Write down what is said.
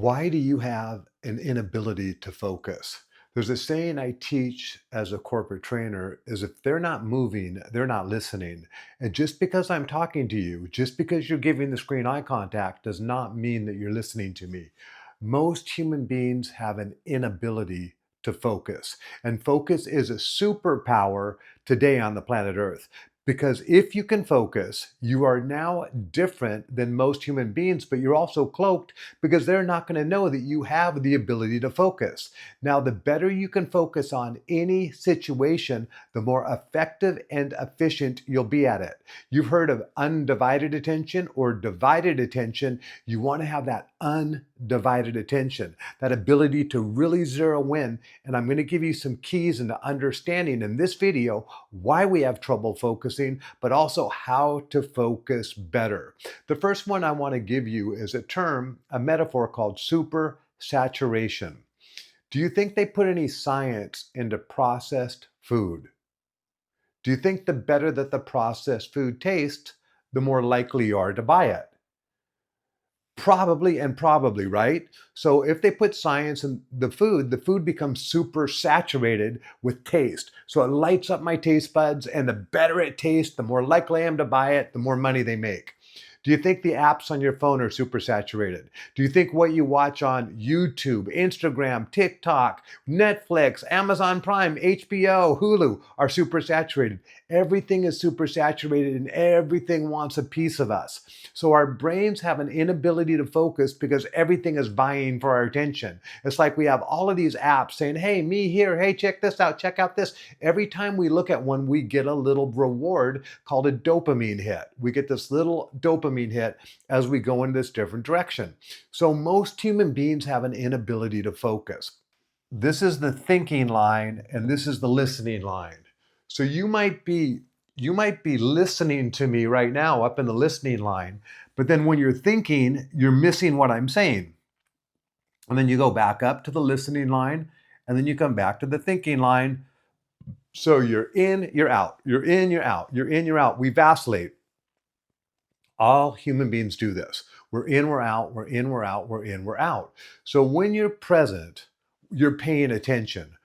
Why do you have an inability to focus? There's a saying I teach as a corporate trainer is if they're not moving, they're not listening. And just because I'm talking to you, just because you're giving the screen eye contact does not mean that you're listening to me. Most human beings have an inability to focus. And focus is a superpower today on the planet Earth. Because if you can focus, you are now different than most human beings, but you're also cloaked because they're not going to know that you have the ability to focus. Now, the better you can focus on any situation, the more effective and efficient you'll be at it. You've heard of undivided attention or divided attention. You want to have that undivided attention, that ability to really zero in. And I'm going to give you some keys into understanding in this video why we have trouble focusing, but also how to focus better. The first one I want to give you is a metaphor called super saturation. Do you think they put any science into processed food? Do you think the better that the processed food tastes, the more likely you are to buy it? Probably and probably, right? So if they put science in the food becomes super saturated with taste. So it lights up my taste buds, and the better it tastes, the more likely I am to buy it, the more money they make. Do you think the apps on your phone are super saturated? Do you think what you watch on YouTube, Instagram, TikTok, Netflix, Amazon Prime, HBO, Hulu are super saturated? Everything is super saturated and everything wants a piece of us. So our brains have an inability to focus because everything is vying for our attention. It's like we have all of these apps saying, hey, me here, hey, check this out, check out this. Every time we look at one, we get a little reward called a dopamine hit. We get this little dopamine hit as we go in this different direction. So most human beings have an inability to focus. This is the thinking line and this is the listening line. So you might be listening to me right now up in the listening line, but then when you're thinking, you're missing what I'm saying. And then you go back up to the listening line, and then you come back to the thinking line. So you're in, you're out, you're in, you're out, you're in, you're out. We vacillate. All human beings do this. We're in, we're out, we're in, we're out, we're in, we're out. So when you're present, you're paying attention.